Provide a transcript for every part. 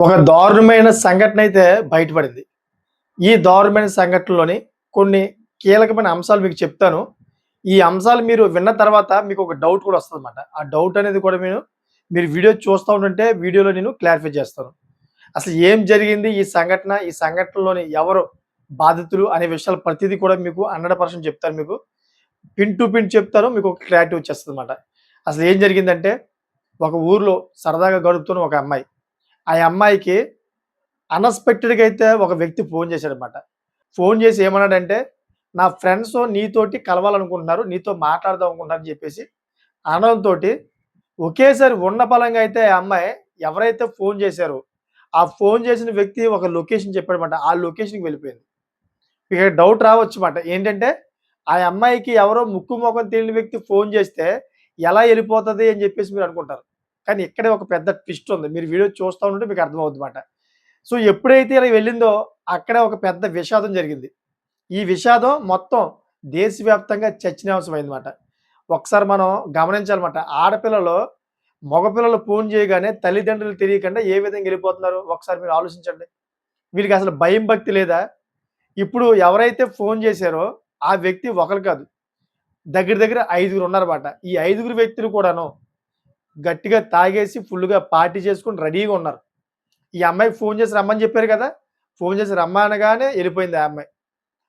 ఒక దారుణమైన సంఘటన అయితే బయటపడింది. ఈ దారుణమైన సంఘటనలోని కొన్ని కీలకమైన అంశాలు మీకు చెప్తాను. ఈ అంశాలు మీరు విన్న తర్వాత మీకు ఒక డౌట్ కూడా వస్తదన్నమాట. ఆ డౌట్ అనేది కూడా మీరు వీడియో చూస్తా ఉంటుంటే వీడియోలో నేను క్లారిఫై చేస్తాను. అసలు ఏం జరిగింది ఈ సంఘటన? ఈ సంఘటనలోని ఎవరు బాధితులు అనే విషయాలు ప్రతీదీ కూడా మీకు 100% చెప్తాను మీకు. పిన్ టు పిన్ చెప్తాను. మీకు ఒక క్లారిటీ వచ్చేస్తదన్నమాట. అసలు ఏం జరిగిందంటే ఒక ఊర్లో సరదాగా గడుపుతున్న ఒక అమ్మాయి. ఆ అమ్మాయికి అన్‌ఎక్స్‌పెక్టెడ్‌గా అయితే ఒక వ్యక్తి ఫోను చేశాడనమాట. ఫోను చేసి ఏమన్నాడంటే, "నా ఫ్రెండ్స్ నీతోటి కలవాలనుకుంటున్నారు. నీతో మాట్లాడదాం అనుకుంటున్నారు" అని చెప్పేసి అనడంతోటి ఒకేసారి ఉన్న పళంగా అయితే ఆ అమ్మాయి ఎవరైతే ఫోను చేశారో, ఆ ఫోను చేసిన వ్యక్తి ఒక లొకేషన్ చెప్పాడన్నమాట. ఆ లొకేషన్‌కి వెళ్ళిపోయింది. ఇక డౌట్ రావచ్చుమాట. ఏంటంటే, ఆ అమ్మాయికి ఎవరో ముక్కు, మొఖం తెలియని వ్యక్తి ఫోను చేస్తే ఎలా ఎళ్ళిపోతది అని చెప్పేసి మీరనుకుంటారు. కానీ ఇక్కడే ఒక పెద్ద ట్విస్ట్ ఉంది. మీరు వీడియో చూస్తా ఉంటే మీకు అర్థమవుద్దన్నమాట. సో, ఎప్పుడైతే ఇలా వెళ్ళిందో అక్కడే ఒక పెద్ద విషాదం జరిగింది. ఈ విషాదం మొత్తం దేశవ్యాప్తంగా చర్చనీయాంశమైందన్నమాట. ఒకసారి మనం గమనించాలన్నమాట. ఆడపిల్లలు, మగపిల్లలు ఫోను చేయగానే తల్లిదండ్రులు తెలియకుండా ఏ విధంగా ఎళ్ళిపోతున్నారు ఒకసారి మీరు ఆలోచించండి. వీళ్ళకసలు భయం, భక్తి లేదా? ఇప్పుడు ఎవరైతే ఫోను చేశారో ఆ వ్యక్తి ఒకళ్ళు కాదు. దగ్గర దగ్గర ఐదుగురున్నారన్నమాట. ఈ ఐదుగురు వ్యక్తులు కూడాను గట్టిగా తాగేసి ఫుల్లుగా పార్టీ చేసుకొని రెడీగా ఉన్నారు. ఈ అమ్మాయికి ఫోను చేసి రమ్మని చెప్పారు కదా! ఫోను చేసి రమ్మనగానే ఎళ్ళిపోయింది ఆ అమ్మాయి.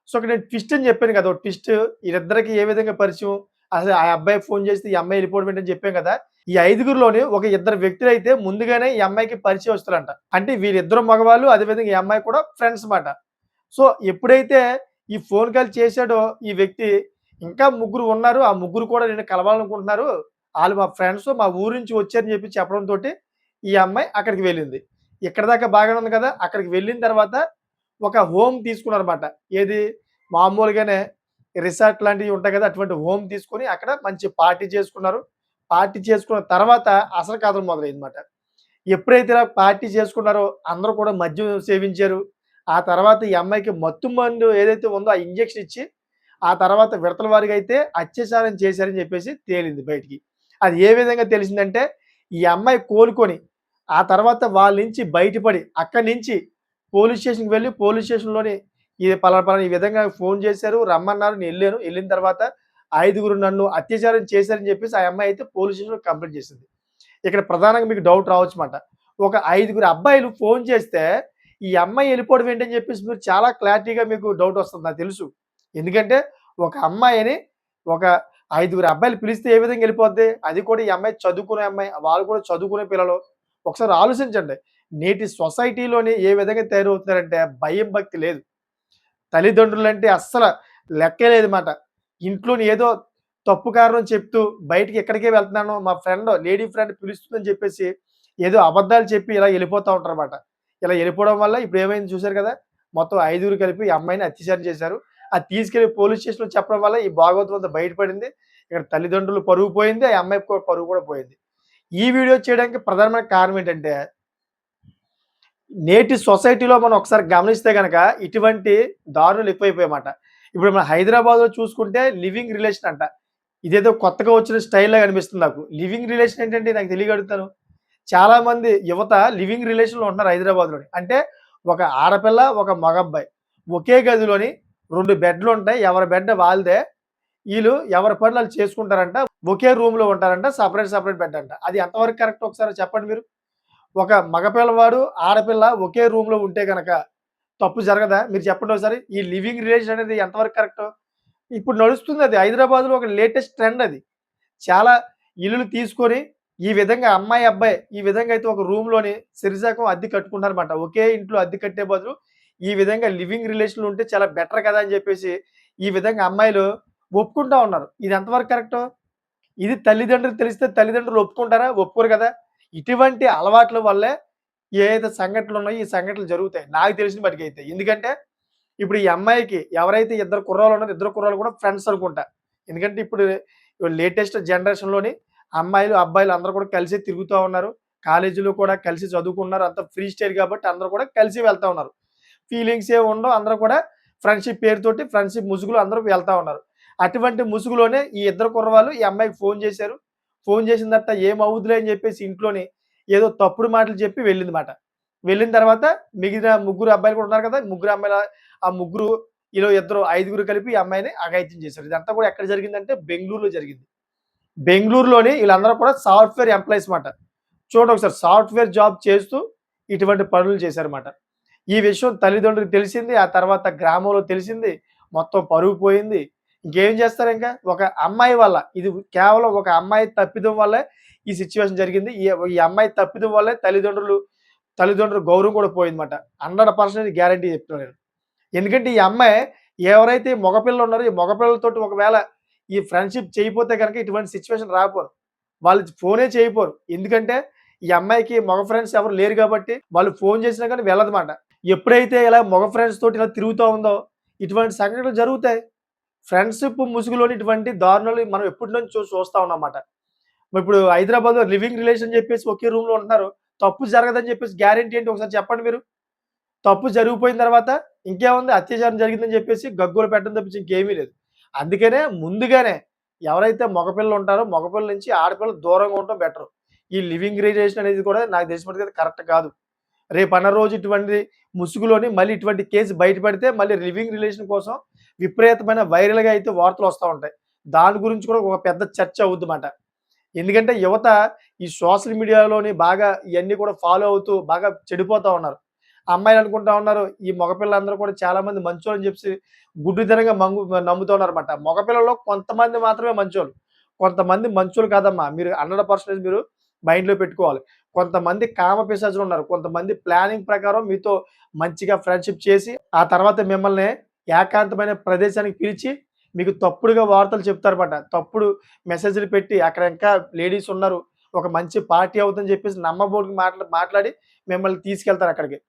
సో, అక్కడ నేను ట్విస్ట్ అని చెప్పాను కదా! ఒక ట్విస్ట్ ఈళ్ళిద్దరికి ఏ విధంగా పరిచయం? అసలు ఆ అబ్బాయికి ఫోను చేస్తే ఈ అమ్మాయి ఎళ్ళిపోవడం ఏంటని చెప్పాం కదా! ఈ ఐదుగురిలోని ఒక ఇద్దరు వ్యక్తులైతే ముందుగానే ఈ అమ్మాయికి పరిచయస్తులంట. అంటే వీళ్ళిద్దరు మగవాళ్ళు, అదే విధంగా ఈ అమ్మాయి కూడా ఫ్రెండ్స్ మాట. సో, ఎప్పుడైతే ఈ ఫోను కాల్ చేశాడో ఈ వ్యక్తి, ఇంకా ముగ్గురు ఉన్నారు. ఆ ముగ్గురు కూడా నిన్ను కలవాలనుకుంటున్నారు. ఆళ్ళు మా ఫ్రెండ్స్ మా ఊరు నుంచి వచ్చారని చెప్పి చెప్పడంతోటి ఈ అమ్మాయి అక్కడికి వెళ్ళింది. ఇక్కడి దాకా బాగానే ఉంది కదా! అక్కడికి వెళ్ళిన తర్వాత ఒక హోమ్ తీసుకున్నారన్నమాట. ఏది మామూలుగానే రిసార్ట్ లాంటివి ఉంటాయి కదా! అటువంటి హోమ్ తీసుకొని అక్కడ మంచి పార్టీ చేసుకున్నారు. పార్టీ చేసుకున్న తర్వాత అసలు కథ మొదలైందన్నమాట. ఎప్పుడైతే ఇలా పార్టీ చేసుకున్నారో అందరూ కూడా మద్యం సేవించారు. ఆ తర్వాత ఈ అమ్మాయికి మత్తు మందు ఏదైతే ఉందో ఆ ఇంజెక్షన్ ఇచ్చి, ఆ తర్వాత విడతల వారీగా అయితే అత్యాచారం చేశారని చెప్పేసి తేలింది బయటికి. అది ఏ విధంగా తెలిసిందంటే, ఈ అమ్మాయి కోలుకొని, ఆ తర్వాత వాళ్ళ నుంచి బయటపడి, అక్కడి నుంచి పోలీస్ స్టేషన్‌కి వెళ్లి, పోలీస్ స్టేషన్‌లోని ఇది పలానా, పలానా ఈ విధంగా ఫోను చేశారు, రమ్మన్నారు. నేనెళ్ళాను. ఎళ్ళిన తర్వాత ఐదుగురు నన్ను అత్యాచారం చేశారని చెప్పేసి ఆ అమ్మాయి అయితే పోలీస్ స్టేషన్‌లో కంప్లెయింట్ చేసింది. ఇక్కడ ప్రధానంగా మీకు డౌట్ రావచ్చుమాట. ఒక ఐదుగురు అబ్బాయిలు ఫోను చేస్తే, ఈ అమ్మాయి ఎళ్ళిపోవడం ఏంటని చెప్పేసి మీరు చాలా క్లారిటీగా మీకు డౌటొస్తది నాకు తెలుసు. ఎందుకంటే, ఒక అమ్మాయిని ఒక ఐదుగురు అబ్బాయిలు పిలిస్తే ఏ విధంగా ఎళ్ళిపోద్ది? అది కూడా ఈ అమ్మాయి చదువుకునే అమ్మాయి. వాళ్ళు కూడా చదువుకునే పిల్లలు. ఒకసారి ఆలోచించండి. నేటి సొసైటీలోని ఏ విధంగా తయారవుతున్నారంటే భయం, భక్తి లేదు. తల్లిదండ్రులంటే అస్సల లెక్కే లేదమాట. ఇంట్లోని ఏదో తప్పు కారణం చెప్తూ బయటికి ఎక్కడికే వెళ్తున్నాను. మా ఫ్రెండ్ లేడీ ఫ్రెండ్ పిలుస్తుందని చెప్పేసి ఏదో అబద్ధాలు చెప్పి ఇలా ఎళ్ళిపోతా ఉంటారన్నమాట. ఇలా ఎళ్ళిపోవడం వల్ల ఇప్పుడేమైంది చూసారు కదా! మొత్తం ఐదుగురు కలిపి ఈ అమ్మాయిని అత్యాచారం చేశారు. అది తీసుకెళ్ళి పోలీస్ స్టేషన్‌లో చెప్పడం వల్ల ఈ భాగవతం అంతా బయటపడింది. ఇక్కడ తల్లిదండ్రులు పరువు పోయింది. ఆ అమ్మాయి పరువు కూడా పోయింది. ఈ వీడియో చేయడానికి ప్రధానమైన కారణం ఏంటంటే నేటి సొసైటీలో మనం ఒకసారి గమనిస్తే గనక ఇటువంటి దారుణాలు ఎక్కువైపోయాయన్నమాట. ఇప్పుడు మన హైదరాబాద్‌లో చూసుకుంటే లివింగ్ రిలేషన్ అంట. ఇదేదో కొత్తగా వచ్చిన స్టైల్‌లాగా అనిపిస్తుంది నాకు. లివింగ్ రిలేషన్ ఏంటంటే నాకు తెలియక అడుగుతాను. చాలామంది యువత లివింగ్ రిలేషన్‌లో ఉంటున్నారు హైదరాబాద్‌లోని. అంటే ఒక ఆడపిల్ల, ఒక మగబ్బాయి. ఒకే గదిలోని 2 బెడ్‌లుంటాయి. ఎవరి బెడ్ వాళ్ళదే. ఈళ్ళు ఎవరి పనులు ఆళ్ళు చేసుకుంటారంట. ఒకే రూమ్‌లో ఉంటారంట. సెపరేట్, సెపరేట్ బెడ్ అంట. అది ఎంతవరకు కరెక్ట్ ఒకసారి చెప్పండి మీరు? ఒక మగ పిల్లవాడు, ఆడపిల్ల ఒకే రూమ్‌లో ఉంటే గనక తప్పు జరగదా? మీరు చెప్పండి ఒకసారి. ఈ లివింగ్ రిలేషన్ అనేది ఎంతవరకు కరెక్టు? ఇప్పుడు నడుస్తుందది. హైదరాబాద్‌లో ఒక లేటెస్ట్ ట్రెండ్ అది. చాలా ఇల్లులు తీసుకొని ఈ విధంగా అమ్మాయి, అబ్బాయి ఈ విధంగా అయితే ఒక రూమ్‌లోని సిరిసగం అద్దె కట్టుకుంటున్నారన్నమాట. ఒకే ఇంట్లో అద్దె కట్టే బదులు ఈ విధంగా లివింగ్ రిలేషన్‌లో ఉంటే చాలా బెటర్ కదా! అని చెప్పేసి ఈ విధంగా అమ్మాయిలు ఒప్పుకుంటా ఉన్నారు. ఇది ఎంతవరకు కరెక్టు? ఇది తల్లిదండ్రులకు తెలిస్తే తల్లిదండ్రులు ఒప్పుకుంటారా? ఒప్పుకోరు కదా! ఇటువంటి అలవాట్ల వల్లే ఏదైతే సంఘటనలున్నాయో, ఈ సంఘటనలు జరుగుతాయి. నాకు తెలిసిన మట్టుకైతే. ఎందుకంటే, ఇప్పుడు ఈ అమ్మాయికి ఎవరైతే ఇద్దరు కుర్రోళ్ళున్నారో, ఇద్దరు కుర్రోళ్ళు కూడా ఫ్రెండ్స్ అనుకుంటా. ఎందుకంటే, ఇప్పుడు లేటెస్ట్ జనరేషన్‌లోని అమ్మాయిలు, అబ్బాయిలు అందరూ కూడా కలిసే తిరుగుతా ఉన్నారు. కాలేజీలో కూడా కలిసి చదువుకుంటున్నారు. అంతా ఫ్రీ స్టైల్ కాబట్టి అందరూ కూడా కలిసి వెళ్తా ఉన్నారు. ఫీలింగ్స్ ఏమి ఉండవు. అందరూ కూడా ఫ్రెండ్‌షిప్ పేరుతోటి ఫ్రెండ్‌షిప్ ముసుగులో అందరూ వెళ్తా ఉన్నారు. అటువంటి ముసుగులోనే ఈ ఇద్దరు కుర్రవాళ్ళు ఈ అమ్మాయికి ఫోను చేశారు. ఫోను చేసిన తర్వాత ఏమవుద్దిలే అని చెప్పేసి ఇంట్లోని ఏదో తప్పుడు మాటలు చెప్పి వెళ్ళిందిమాట. వెళ్ళిన తర్వాత మిగిలిన ముగ్గురు అబ్బాయిలు కూడా ఉన్నారు కదా! ముగ్గురు అమ్మాయిల ఆ ముగ్గురు ఈలో ఇద్దరు ఐదుగురు కలిపి ఈ అమ్మాయిని అఘాయిత్యం చేశారు. ఇదంతా కూడా ఎక్కడ జరిగిందంటే బెంగుళూరులో జరిగింది. బెంగుళూరులోని వీళ్ళందరూ కూడా సాఫ్ట్‌వేర్ ఎంప్లాయీస్ మాట. చూడండి ఒకసారి సాఫ్ట్‌వేర్ జాబ్ చేస్తూ ఇటువంటి పనులు చేశారన్నమాట. ఈ విషయం తల్లిదండ్రులకు తెలిసింది. ఆ తర్వాత గ్రామంలో తెలిసింది. మొత్తం పరువు పోయింది. ఇంకేం చేస్తారింకా? ఒక అమ్మాయి వల్ల ఇది కేవలం ఒక అమ్మాయి తప్పిదం వల్లే ఈ సిట్యుయేషన్ జరిగింది. ఈ అమ్మాయి తప్పిదం వల్లే తల్లిదండ్రుల గౌరవం కూడా పోయిందన్నమాట. 100% గ్యారంటీ చెప్తున్నా నేను. ఎందుకంటే ఈ అమ్మాయి ఎవరైతే మగపిల్లలు ఉన్నారో ఈ మగపిల్లలతోటి ఒకవేళ ఈ ఫ్రెండ్‌షిప్ చేయకపోతే గనక ఇటువంటి సిట్యుయేషన్ రాకపోరు. వాళ్ళు ఫోనే చేయకపోరు. ఎందుకంటే ఈ అమ్మాయికి మగ ఫ్రెండ్స్ ఎవరు లేరు కాబట్టి వాళ్ళు ఫోన్ చేసినా గాని వెళ్ళదమాట. ఎప్పుడైతే ఇలా మగ ఫ్రెండ్స్ తోటి ఇలా తిరుగుతా ఉందో ఇటువంటి సంఘటనలు జరుగుతాయి. ఫ్రెండ్‌షిప్ ముసుగులోని ఇటువంటి దారుణాలు మనం ఎప్పటినుంచో చూస్తా ఉన్నామాట. ఇప్పుడు హైదరాబాద్‌లో లివింగ్ రిలేషన్ అని చెప్పేసి ఒకే రూమ్‌లో ఉంటున్నారు. తప్పు జరగదని చెప్పేసి గ్యారంటీ ఏంటి ఒకసారి చెప్పండి మీరు? తప్పు జరిగిపోయిన తర్వాత ఇంకేముంది అత్యాచారం జరిగిందని చెప్పేసి గగ్గోలు పెట్టడం తప్పించి ఇంకేమీ లేదు. అందుకనే ముందుగానే ఎవరైతే మగపిల్లలు ఉంటారో మగపిల్లల నుంచి ఆడపిల్లలు దూరంగా ఉండటం బెటరు. ఈ లివింగ్ రిలేషన్ అనేది కూడా నాకు తెలిసినప్పటికైతే కరెక్ట్ కాదు. రేపన్న రోజు ఇటువంటి ముసుగులోని మళ్ళీ ఇటువంటి కేసు బయటపడితే మళ్ళీ లివింగ్ రిలేషన్ కోసం విపరీతమైన వైరల్‌గా అయితే వార్తలొస్తా ఉంటాయి. దాని గురించి కూడా ఒక పెద్ద చర్చ అవుద్దిమాట. ఎందుకంటే యువత ఈ సోషల్ మీడియాలోని బాగా ఇయన్నీ కూడా ఫాలో అవుతూ బాగా చెడిపోతా ఉన్నారు. అమ్మాయిలు అనుకుంటా ఉన్నారు, ఈ మగపిల్లలందరూ కూడా చాలా మంది మంచోళ్ళని చెప్పేసి గుడ్డితనంగా నమ్ముతా ఉన్నారన్నమాట. మగపిల్లల్లో కొంతమంది మాత్రమే మంచోళ్ళు. కొంతమంది మంచోళ్ళు కాదమ్మా. మీరు 100% మీరు మైండ్‌లో పెట్టుకోవాలి. కొంతమంది కామపిశాచులున్నారు. కొంతమంది ప్లానింగ్ ప్రకారం మీతో మంచిగా ఫ్రెండ్‌షిప్ చేసి, ఆ తర్వాత మిమ్మల్ని ఏకాంతమైన ప్రదేశానికి పిలిచి, మీకు తప్పుడుగా వార్తలు చెప్తారన్నమాట. తప్పుడు మెసేజ్‌లు పెట్టి, అక్కడ ఇంకా లేడీస్ ఉన్నారు. ఒక మంచి పార్టీ అవుతుందని చెప్పేసి నమ్మబోడికి మాట్లాడి మిమ్మల్ని తీసుకెళ్తారక్కడికి.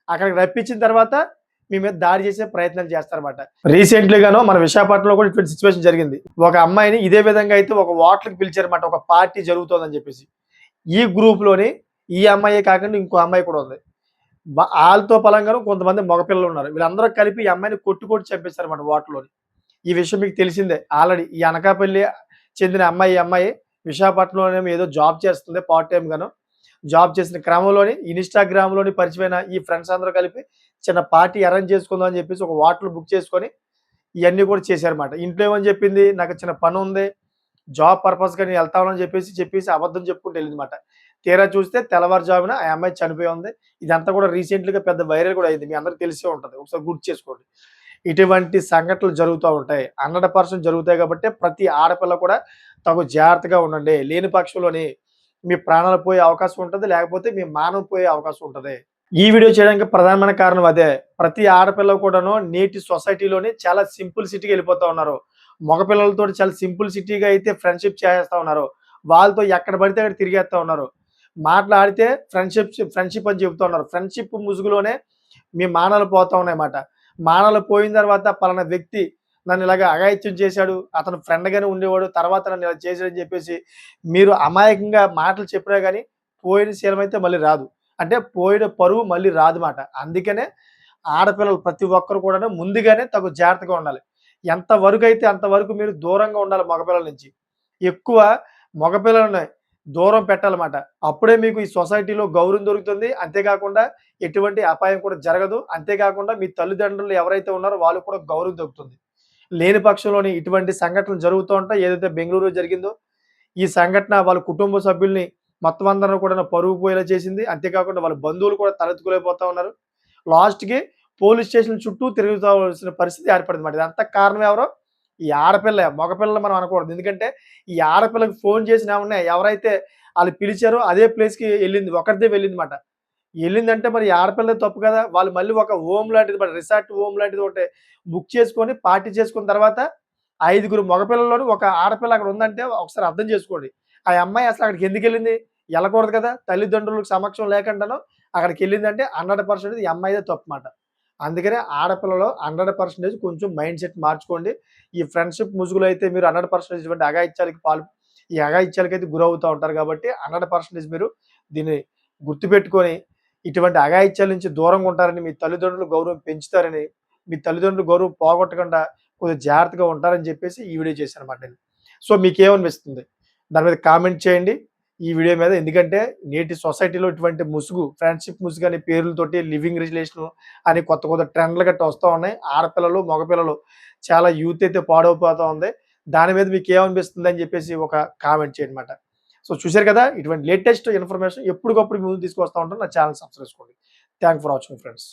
అక్కడికి రప్పించిన తర్వాత మీ మీద దాడి చేసే ప్రయత్నాలు చేస్తారన్నమాట. రీసెంట్‌లీగాను మన విశాఖపట్నంలో కూడా ఇటువంటి సిట్యుయేషన్ జరిగింది. ఒక అమ్మాయిని ఇదే విధంగా అయితే ఒక హోటల్‌కి పిలిచారన్నమాట. ఒక పార్టీ జరుగుతోందని చెప్పేసి. ఈ గ్రూప్‌లోని ఈ అమ్మాయే కాకుండా ఇంకో అమ్మాయి కూడా ఉంది. ఆళ్ళతో పలంగాను కొంతమంది మగపిల్లలున్నారు. వీళ్ళందరూ కలిపి ఈ అమ్మాయిని కొట్టి చంపేసారన్నమాట హోటల్‌లోని. ఈ విషయం మీకు తెలిసిందే. ఆల్రెడీ ఈ అనకాపల్లి చెందిన అమ్మాయి, ఈ అమ్మాయి విశాఖపట్నంలోనేమో ఏదో జాబ్ చేస్తుంది పార్ట్ టైమ్ గాను. జాబ్ చేసిన క్రమంలోని ఇన్‌స్టాగ్రామ్‌లోని పరిచయమైన ఈ ఫ్రెండ్స్ అందరూ కలిపి చిన్న పార్టీ అరేంజ్ చేసుకుందాం అని చెప్పేసి ఒక హోటల్ బుక్ చేసుకొని ఇయన్నీ కూడా చేశారన్నమాట. ఇంట్లో ఏమని చెప్పింది, నాకు చిన్న పనుంది. జాబ్ పర్పస్‌గా నేను ఎళ్తాను అని చెప్పేసి అబద్ధం చెప్పుకుంటూ ఎళ్ళిందన్నమాట. తీరా చూస్తే తెల్లవారుజామున ఆ అమ్మాయి చనిపోయి ఉంది. ఇదంతా కూడా రీసెంట్‌లీగా పెద్ద వైరల్ కూడా అయింది. మీ అందరికి తెలిసే ఉంటది. ఒకసారి గుర్తు చేసుకోండి. ఇటువంటి సంఘటనలు జరుగుతా ఉంటాయి. 100% జరుగుతాయి కాబట్టి ప్రతి ఆడపిల్ల కూడా తగు జాగ్రత్తగా ఉండండి. లేని పక్షంలోని మీ ప్రాణాలు పోయే అవకాశం ఉంటది. లేకపోతే మీ మానం పోయే అవకాశం ఉంటది. ఈ వీడియో చేయడానికి ప్రధానమైన కారణం అదే. ప్రతి ఆడపిల్ల కూడాను నేటి సొసైటీలోని చాలా సింపుల్‌సిటీ‌గా ఎళ్ళిపోతా ఉన్నారు. మగపిల్లలతోటి చాలా సింపుల్‌సిటీ‌గా అయితే ఫ్రెండ్‌షిప్ చేసేస్తా ఉన్నారు. వాళ్ళతో ఎక్కడ పడితే అక్కడ తిరిగేస్తా ఉన్నారు. మాట్లాడితే ఫ్రెండ్‌షిప్ అని చెప్తా ఉన్నారు. ఫ్రెండ్‌షిప్ ముసుగులోనే మీ మానాలు పోతా ఉన్నాయన్నమాట. మానాలు పోయిన తర్వాత పలానా వ్యక్తి నన్ను ఇలాగ అఘాయిత్యం చేశాడు. అతను ఫ్రెండ్‌గానే ఉండేవాడు. తర్వాత నన్ను ఇలా చేశాడని చెప్పేసి మీరు అమాయకంగా మాటలు చెప్పినా గాని పోయిన శీలమైతే మళ్ళీ రాదు. అంటే పోయిన పరువు మళ్ళీ రాదుమాట. అందుకనే ఆడపిల్లలు ప్రతి ఒక్కరు కూడాను ముందుగానే తగు జాగ్రత్తగా ఉండాలి. ఎంత వరకైతే అంతవరకు మీరు దూరంగా ఉండాలి మగపిల్లల నుంచి. ఎక్కువ మగపిల్లలని దూరం పెట్టాలమాట. అప్పుడే మీకు ఈ సొసైటీలో గౌరవం దొరుకుతుంది. అంతేకాకుండా ఎటువంటి అపాయం కూడా జరగదు. అంతేకాకుండా మీ తల్లిదండ్రులు ఎవరైతే ఉన్నారో వాళ్ళకి కూడా గౌరవం దొరుకుతుంది. లేని పక్షంలోని ఇటువంటి సంఘటనలు జరుగుతూ ఉంటాయి. ఏదైతే బెంగుళూరులో జరిగిందో ఈ సంఘటన వాళ్ళ కుటుంబ సభ్యుల్ని మొత్తం అందరిని కూడా పరువు పోయేలా చేసింది. అంతేకాకుండా వాళ్ళ బంధువులు కూడా తలెత్తుకోలేకపోతా ఉన్నారు. లాస్ట్‌కి పోలీస్ స్టేషన్ చుట్టూ తిరుగుతావాల్సిన పరిస్థితి ఏర్పడిందన్నమాట. ఇదంతా కారణం ఎవరో? ఈ ఆడపిల్లే. మగపిల్లలు మనం అనకూడదు. ఎందుకంటే ఈ ఆడపిల్లకి ఫోన్ చేసిన ఎమటనే ఎవరైతే ఆళ్ళు పిలిచారో అదే ప్లేస్‌కి ఎళ్ళింది. ఒకరిదే వెళ్ళిందన్నమాట. ఎళ్ళిందంటే మరి ఈ ఆడపిల్లది తప్పు కదా! వాళ్ళు మళ్ళీ ఒక హోమ్ లాంటిది రిసార్ట్ హోమ్ లాంటిది ఒకటి బుక్ చేసుకొని పార్టీ చేసుకున్న తర్వాత ఐదుగురు మగపిల్లల్లోని ఒక ఆడపిల్ల అక్కడ ఉందంటే ఒకసారి అర్థం చేసుకోండి. ఆ అమ్మాయి అసలు అక్కడికి ఎందుకెళ్ళింది? ఎళ్ళకూడదు కదా! తల్లిదండ్రులకు సమక్షం లేకుండాను అక్కడికెళ్ళిందంటే 100% ఈ అమ్మాయిదే తప్పు మాట. అందుకనే ఆడపిల్లలు 100% కొంచెం మైండ్ సెట్ మార్చుకోండి. ఈ ఫ్రెండ్‌షిప్ ముసుగులో అయితే మీరు 100% ఇటువంటి ఈ అఘాయిత్యాలకైతే గురవుతా ఉంటారు కాబట్టి 100% మీరు దీన్ని గుర్తుపెట్టుకొని ఇటువంటి అఘాయిత్యాల నుంచి దూరంగా ఉంటారని, మీ తల్లిదండ్రుల గౌరవం పెంచుతారని, మీ తల్లిదండ్రుల గౌరవం పోగొట్టకుండా కొద్దిగా జాగ్రత్తగా ఉంటారని చెప్పేసి ఈ వీడియో చేశానన్నమాట నేను. సో, మీకేమనిపిస్తుంది? దాని మీద కామెంట్ చేయండి. ఈ వీడియో మీద. ఎందుకంటే నేటి సొసైటీలో ఇటువంటి ముసుగు, ఫ్రెండ్‌షిప్ ముసుగు అనే పేర్లతోటి లివింగ్ రిలేషన్ అని కొత్త కొత్త ట్రెండ్‌లు గట్టా వస్తా ఉన్నాయి. ఆడపిల్లలు, మగపిల్లలు చాలా యూత్ అయితే పాడైపోతా ఉంది. దాని మీద మీకేమనిపిస్తుందని చెప్పేసి ఒక కామెంట్ చేయండి మాట. సో చూసారు కదా! ఇటువంటి లేటెస్ట్ ఇన్ఫర్మేషన్ ఎప్పటికప్పుడు మీ ముందుకు తీసుకొస్తా ఉంటాను. నా ఛానెల్ సబ్స్క్రైబ్ చేసుకోండి. Thank for watching friends.